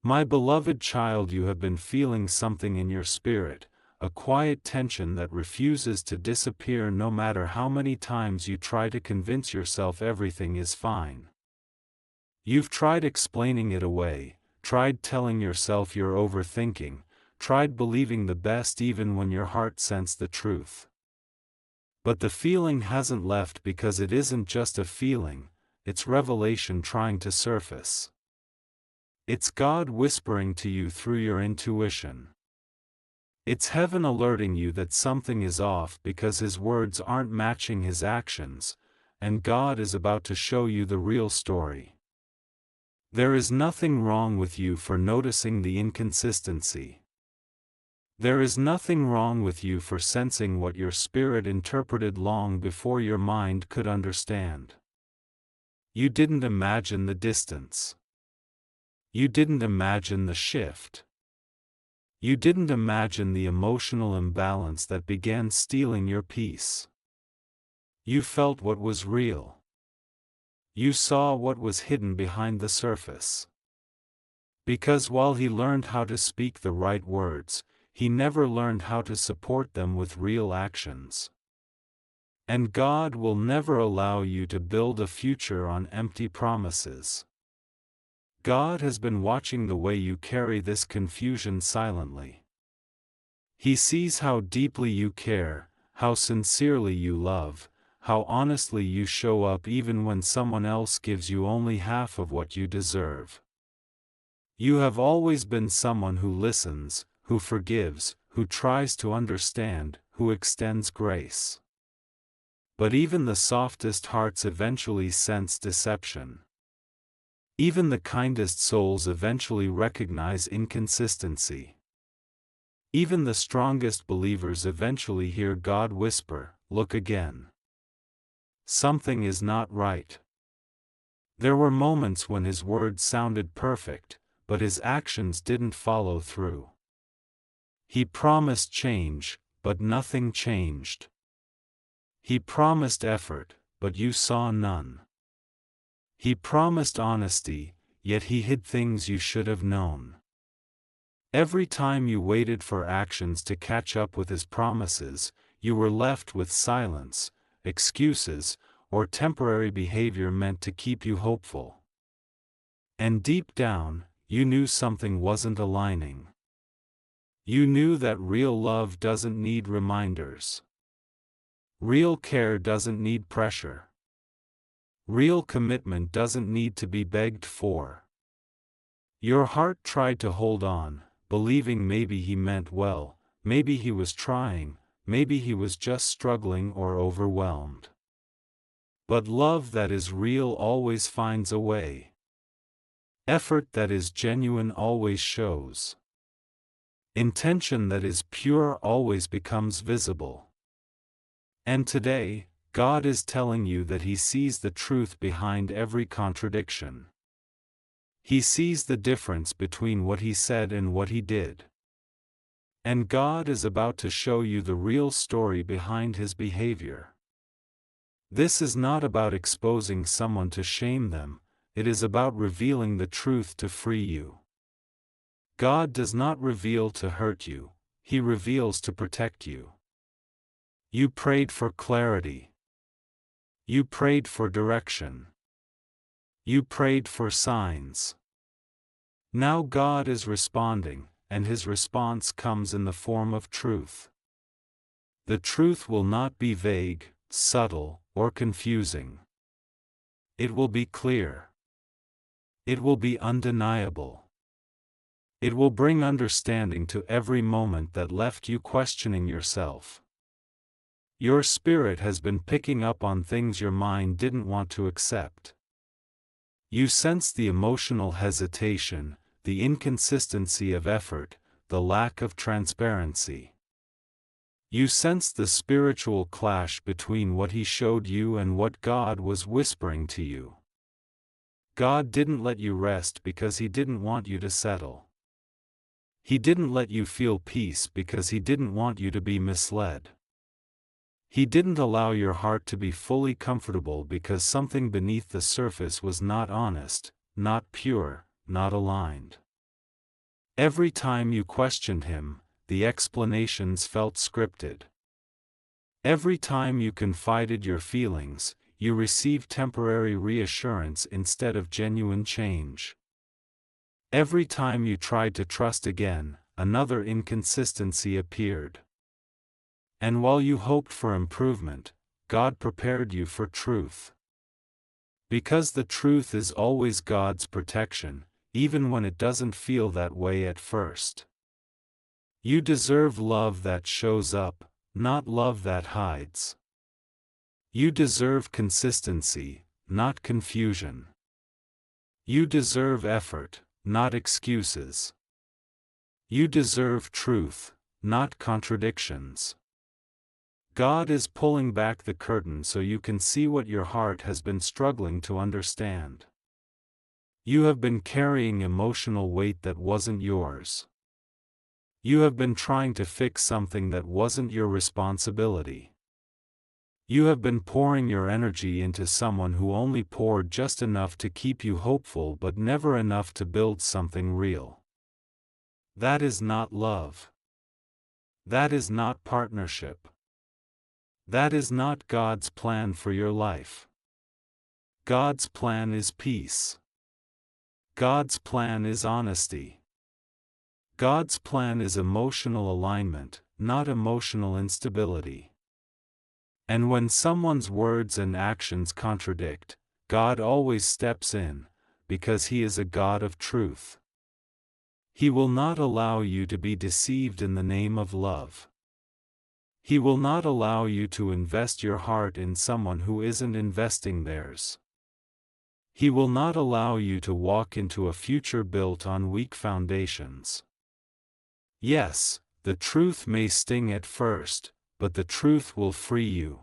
My beloved child, you have been feeling something in your spirit, a quiet tension that refuses to disappear no matter how many times you try to convince yourself everything is fine. You've tried explaining it away, tried telling yourself you're overthinking, tried believing the best even when your heart sensed the truth. But the feeling hasn't left because it isn't just a feeling, it's revelation trying to surface. It's God whispering to you through your intuition. It's heaven alerting you that something is off because His words aren't matching His actions, and God is about to show you the real story. There is nothing wrong with you for noticing the inconsistency. There is nothing wrong with you for sensing what your spirit interpreted long before your mind could understand. You didn't imagine the distance. You didn't imagine the shift. You didn't imagine the emotional imbalance that began stealing your peace. You felt what was real. You saw what was hidden behind the surface. Because while He learned how to speak the right words, He never learned how to support them with real actions. And God will never allow you to build a future on empty promises. God has been watching the way you carry this confusion silently. He sees how deeply you care, how sincerely you love, how honestly you show up even when someone else gives you only half of what you deserve. You have always been someone who listens, who forgives, who tries to understand, who extends grace. But even the softest hearts eventually sense deception. Even the kindest souls eventually recognize inconsistency. Even the strongest believers eventually hear God whisper, "Look again. Something is not right." There were moments when His words sounded perfect, but His actions didn't follow through. He promised change, but nothing changed. He promised effort, but you saw none. He promised honesty, yet He hid things you should have known. Every time you waited for actions to catch up with His promises, you were left with silence, excuses, or temporary behavior meant to keep you hopeful. And deep down, you knew something wasn't aligning. You knew that real love doesn't need reminders. Real care doesn't need pressure. Real commitment doesn't need to be begged for. Your heart tried to hold on, believing maybe He meant well, maybe He was trying, maybe He was just struggling or overwhelmed. But love that is real always finds a way. Effort that is genuine always shows. Intention that is pure always becomes visible. And today, God is telling you that He sees the truth behind every contradiction. He sees the difference between what He said and what He did. And God is about to show you the real story behind His behavior. This is not about exposing someone to shame them, it is about revealing the truth to free you. God does not reveal to hurt you, He reveals to protect you. You prayed for clarity. You prayed for direction. You prayed for signs. Now God is responding, and His response comes in the form of truth. The truth will not be vague, subtle, or confusing. It will be clear. It will be undeniable. It will bring understanding to every moment that left you questioning yourself. Your spirit has been picking up on things your mind didn't want to accept. You sense the emotional hesitation, the inconsistency of effort, the lack of transparency. You sensed the spiritual clash between what He showed you and what God was whispering to you. God didn't let you rest because He didn't want you to settle. He didn't let you feel peace because He didn't want you to be misled. He didn't allow your heart to be fully comfortable because something beneath the surface was not honest, not pure, not aligned. Every time you questioned him, the explanations felt scripted. Every time you confided your feelings, you received temporary reassurance instead of genuine change. Every time you tried to trust again, another inconsistency appeared. And while you hoped for improvement, God prepared you for truth. Because the truth is always God's protection, even when it doesn't feel that way at first. You deserve love that shows up, not love that hides. You deserve consistency, not confusion. You deserve effort, not excuses. You deserve truth, not contradictions. God is pulling back the curtain so you can see what your heart has been struggling to understand. You have been carrying emotional weight that wasn't yours. You have been trying to fix something that wasn't your responsibility. You have been pouring your energy into someone who only poured just enough to keep you hopeful but never enough to build something real. That is not love. That is not partnership. That is not God's plan for your life. God's plan is peace. God's plan is honesty. God's plan is emotional alignment, not emotional instability. And when someone's words and actions contradict, God always steps in, because He is a God of truth. He will not allow you to be deceived in the name of love. He will not allow you to invest your heart in someone who isn't investing theirs. He will not allow you to walk into a future built on weak foundations. Yes, the truth may sting at first, but the truth will free you.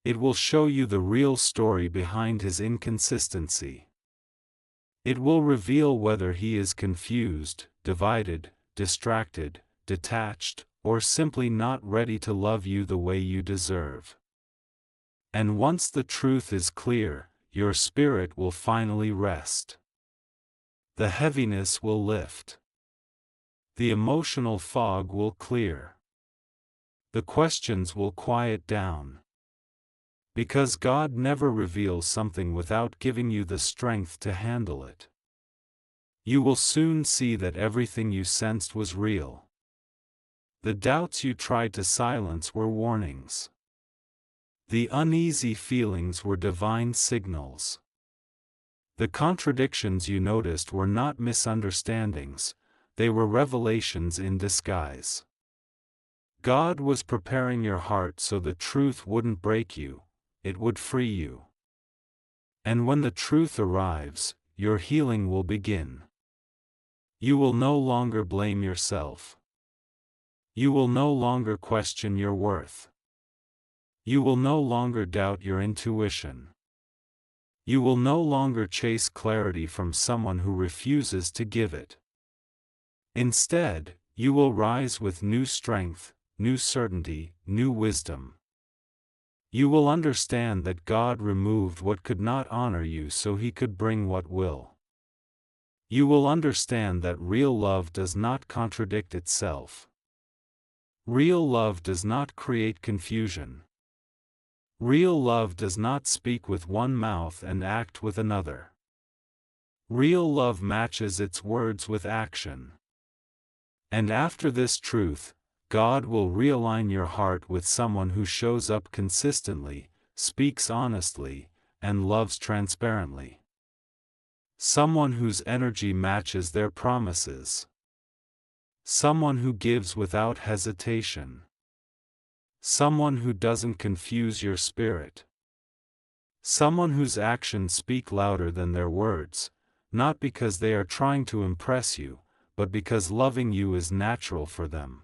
It will show you the real story behind his inconsistency. It will reveal whether he is confused, divided, distracted, detached, or simply not ready to love you the way you deserve. And once the truth is clear, your spirit will finally rest. The heaviness will lift. The emotional fog will clear. The questions will quiet down. Because God never reveals something without giving you the strength to handle it. You will soon see that everything you sensed was real. The doubts you tried to silence were warnings. The uneasy feelings were divine signals. The contradictions you noticed were not misunderstandings, they were revelations in disguise. God was preparing your heart so the truth wouldn't break you, it would free you. And when the truth arrives, your healing will begin. You will no longer blame yourself. You will no longer question your worth. You will no longer doubt your intuition. You will no longer chase clarity from someone who refuses to give it. Instead, you will rise with new strength, new certainty, new wisdom. You will understand that God removed what could not honor you so He could bring what will. You will understand that real love does not contradict itself. Real love does not create confusion. Real love does not speak with one mouth and act with another. Real love matches its words with action. And after this truth, God will realign your heart with someone who shows up consistently, speaks honestly, and loves transparently. Someone whose energy matches their promises. Someone who gives without hesitation. Someone who doesn't confuse your spirit. Someone whose actions speak louder than their words, not because they are trying to impress you, but because loving you is natural for them.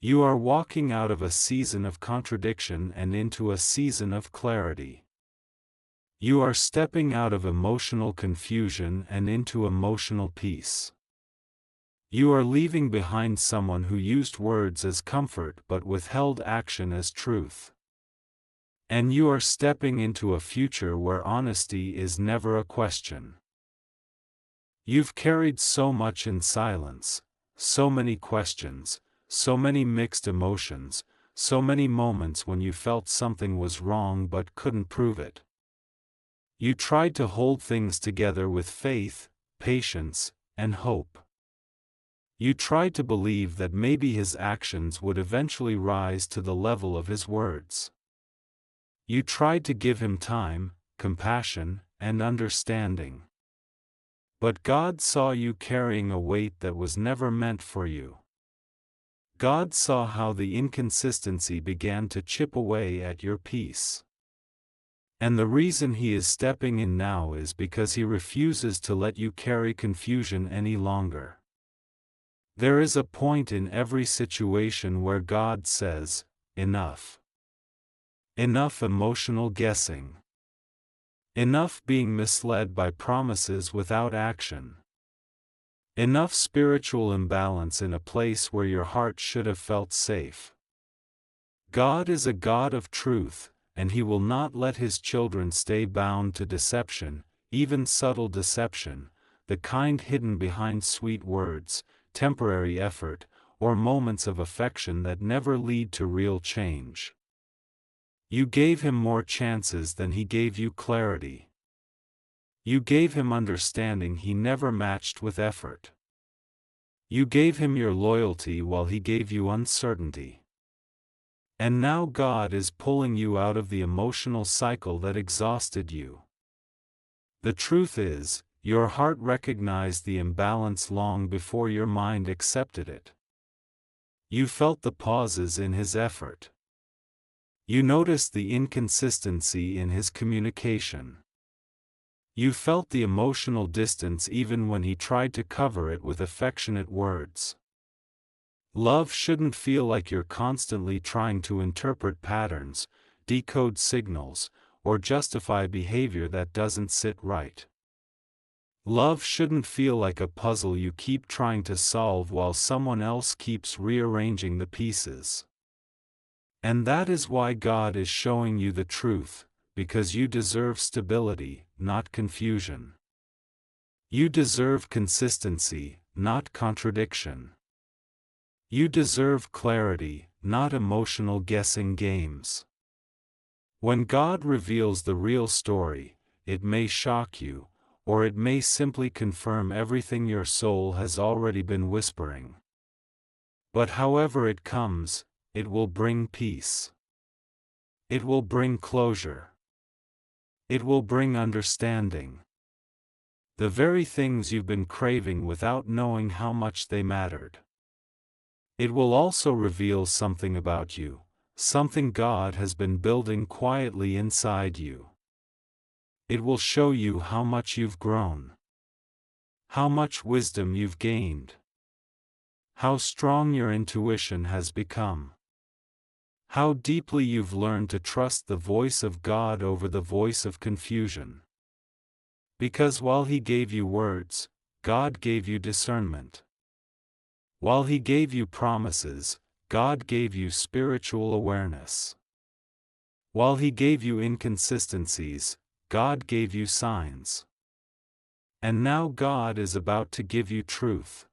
You are walking out of a season of contradiction and into a season of clarity. You are stepping out of emotional confusion and into emotional peace. You are leaving behind someone who used words as comfort but withheld action as truth. And you are stepping into a future where honesty is never a question. You've carried so much in silence, so many questions, so many mixed emotions, so many moments when you felt something was wrong but couldn't prove it. You tried to hold things together with faith, patience, and hope. You tried to believe that maybe his actions would eventually rise to the level of his words. You tried to give him time, compassion, and understanding. But God saw you carrying a weight that was never meant for you. God saw how the inconsistency began to chip away at your peace. And the reason he is stepping in now is because he refuses to let you carry confusion any longer. There is a point in every situation where God says, "Enough." Enough emotional guessing. Enough being misled by promises without action. Enough spiritual imbalance in a place where your heart should have felt safe. God is a God of truth, and he will not let his children stay bound to deception, even subtle deception, the kind hidden behind sweet words, temporary effort, or moments of affection that never lead to real change. You gave him more chances than he gave you clarity. You gave him understanding he never matched with effort. You gave him your loyalty while he gave you uncertainty. And now God is pulling you out of the emotional cycle that exhausted you. The truth is, your heart recognized the imbalance long before your mind accepted it. You felt the pauses in his effort. You noticed the inconsistency in his communication. You felt the emotional distance even when he tried to cover it with affectionate words. Love shouldn't feel like you're constantly trying to interpret patterns, decode signals, or justify behavior that doesn't sit right. Love shouldn't feel like a puzzle you keep trying to solve while someone else keeps rearranging the pieces. And that is why God is showing you the truth, because you deserve stability, not confusion. You deserve consistency, not contradiction. You deserve clarity, not emotional guessing games. When God reveals the real story, it may shock you, or it may simply confirm everything your soul has already been whispering. But however it comes, it will bring peace. It will bring closure. It will bring understanding. The very things you've been craving without knowing how much they mattered. It will also reveal something about you, something God has been building quietly inside you. It will show you how much you've grown. How much wisdom you've gained. How strong your intuition has become. How deeply you've learned to trust the voice of God over the voice of confusion. Because while he gave you words, God gave you discernment. While he gave you promises, God gave you spiritual awareness. While he gave you inconsistencies, God gave you signs. And now God is about to give you truth.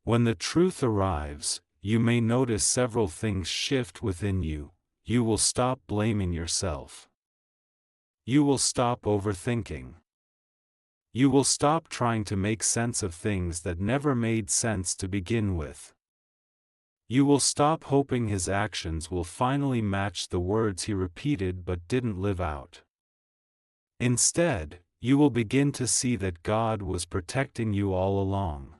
When the truth arrives, you may notice several things shift within you. You will stop blaming yourself. You will stop overthinking. You will stop trying to make sense of things that never made sense to begin with. You will stop hoping his actions will finally match the words he repeated but didn't live out. Instead, you will begin to see that God was protecting you all along.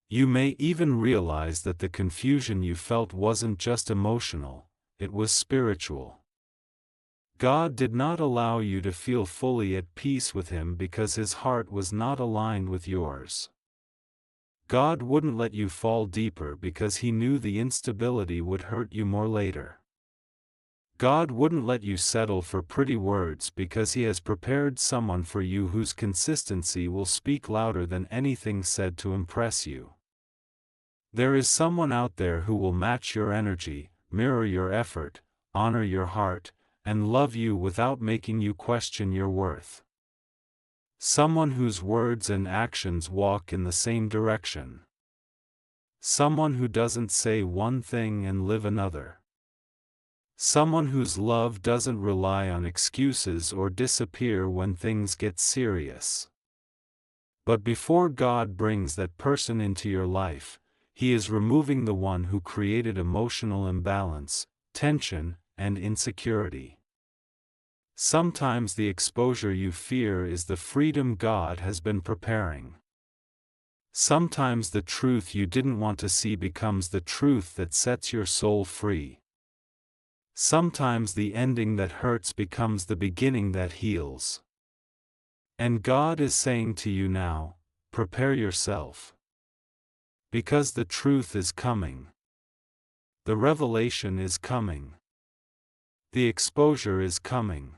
You may even realize that the confusion you felt wasn't just emotional, it was spiritual. God did not allow you to feel fully at peace with him because his heart was not aligned with yours. God wouldn't let you fall deeper because he knew the instability would hurt you more later. God wouldn't let you settle for pretty words because he has prepared someone for you whose consistency will speak louder than anything said to impress you. There is someone out there who will match your energy, mirror your effort, honor your heart, and love you without making you question your worth. Someone whose words and actions walk in the same direction. Someone who doesn't say one thing and live another. Someone whose love doesn't rely on excuses or disappear when things get serious. But before God brings that person into your life, He is removing the one who created emotional imbalance, tension, and insecurity. Sometimes the exposure you fear is the freedom God has been preparing. Sometimes the truth you didn't want to see becomes the truth that sets your soul free. Sometimes the ending that hurts becomes the beginning that heals. And God is saying to you now, prepare yourself. Because the truth is coming. The revelation is coming. The exposure is coming.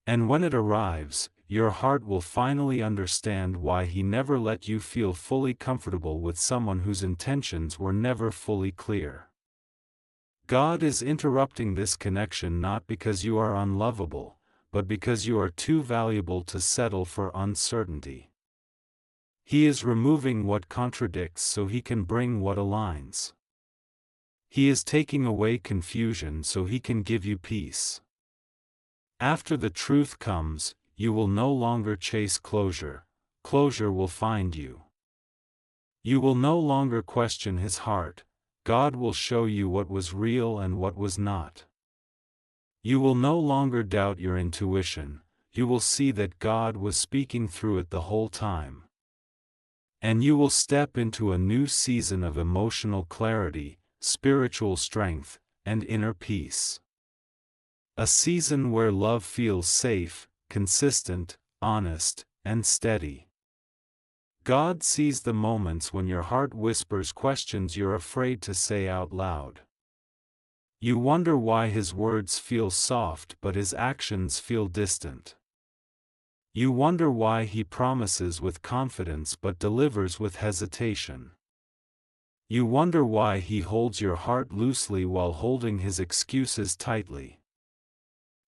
And when it arrives, your heart will finally understand why He never let you feel fully comfortable with someone whose intentions were never fully clear. God is interrupting this connection not because you are unlovable, but because you are too valuable to settle for uncertainty. He is removing what contradicts so He can bring what aligns. He is taking away confusion so He can give you peace. After the truth comes, you will no longer chase closure, closure will find you. You will no longer question His heart, God will show you what was real and what was not. You will no longer doubt your intuition, you will see that God was speaking through it the whole time. And you will step into a new season of emotional clarity, spiritual strength, and inner peace. A season where love feels safe, consistent, honest, and steady. God sees the moments when your heart whispers questions you're afraid to say out loud. You wonder why His words feel soft but His actions feel distant. You wonder why He promises with confidence but delivers with hesitation. You wonder why He holds your heart loosely while holding His excuses tightly.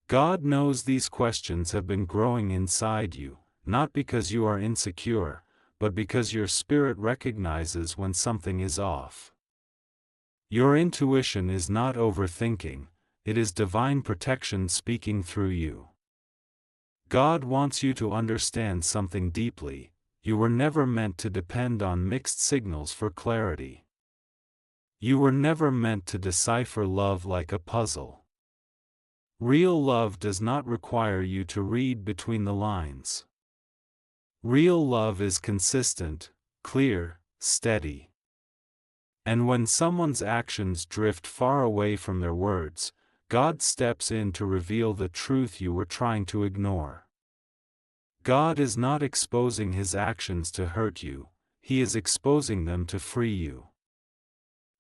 God knows these questions have been growing inside you, not because you are insecure, but because your spirit recognizes when something is off. Your intuition is not overthinking, it is divine protection speaking through you. God wants you to understand something deeply: you were never meant to depend on mixed signals for clarity. You were never meant to decipher love like a puzzle. Real love does not require you to read between the lines. Real love is consistent, clear, steady. And when someone's actions drift far away from their words, God steps in to reveal the truth you were trying to ignore. God is not exposing His actions to hurt you, He is exposing them to free you.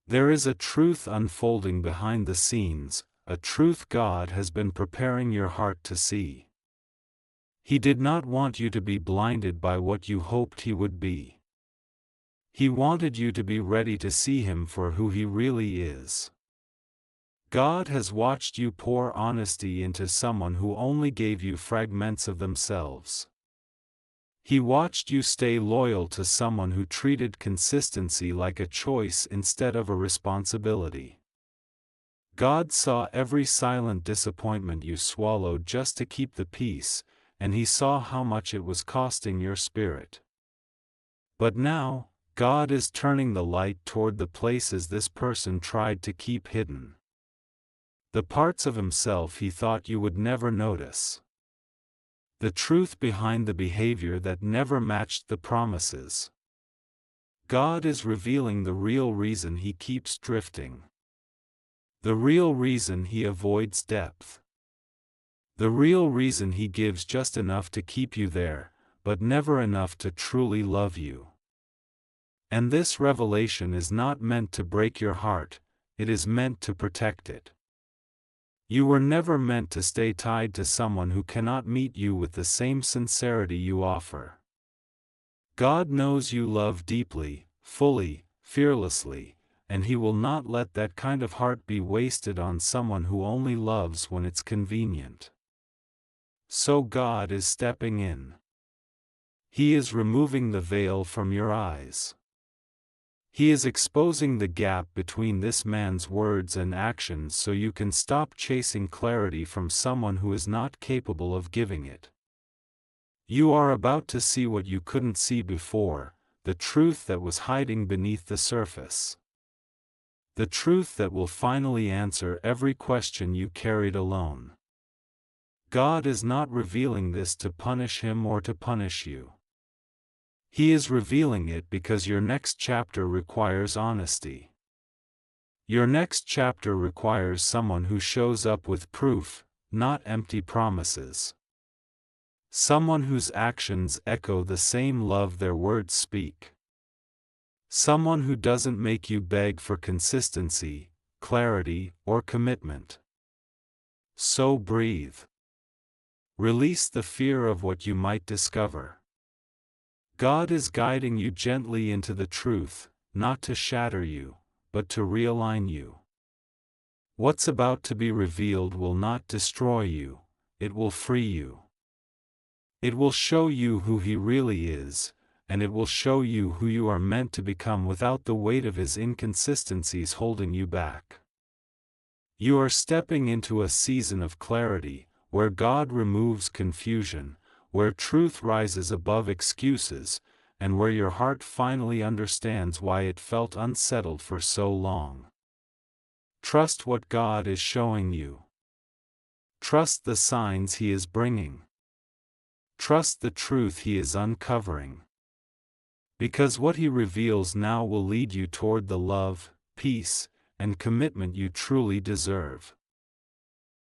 There is a truth unfolding behind the scenes, a truth God has been preparing your heart to see. He did not want you to be blinded by what you hoped He would be. He wanted you to be ready to see Him for who He really is. God has watched you pour honesty into someone who only gave you fragments of themselves. He watched you stay loyal to someone who treated consistency like a choice instead of a responsibility. God saw every silent disappointment you swallowed just to keep the peace, and He saw how much it was costing your spirit. But now, God is turning the light toward the places this person tried to keep hidden. The parts of himself he thought you would never notice. The truth behind the behavior that never matched the promises. God is revealing the real reason he keeps drifting. The real reason he avoids depth. The real reason he gives just enough to keep you there, but never enough to truly love you. And this revelation is not meant to break your heart, it is meant to protect it. You were never meant to stay tied to someone who cannot meet you with the same sincerity you offer. God knows you love deeply, fully, fearlessly, and He will not let that kind of heart be wasted on someone who only loves when it's convenient. So God is stepping in. He is removing the veil from your eyes. He is exposing the gap between this man's words and actions so you can stop chasing clarity from someone who is not capable of giving it. You are about to see what you couldn't see before, the truth that was hiding beneath the surface. The truth that will finally answer every question you carried alone. God is not revealing this to punish him or to punish you. He is revealing it because your next chapter requires honesty. Your next chapter requires someone who shows up with proof, not empty promises. Someone whose actions echo the same love their words speak. Someone who doesn't make you beg for consistency, clarity, or commitment. So breathe. Release the fear of what you might discover. God is guiding you gently into the truth, not to shatter you, but to realign you. What's about to be revealed will not destroy you, it will free you. It will show you who He really is, and it will show you who you are meant to become without the weight of His inconsistencies holding you back. You are stepping into a season of clarity, where God removes confusion, where truth rises above excuses, and where your heart finally understands why it felt unsettled for so long. Trust what God is showing you. Trust the signs He is bringing. Trust the truth He is uncovering. Because what He reveals now will lead you toward the love, peace, and commitment you truly deserve.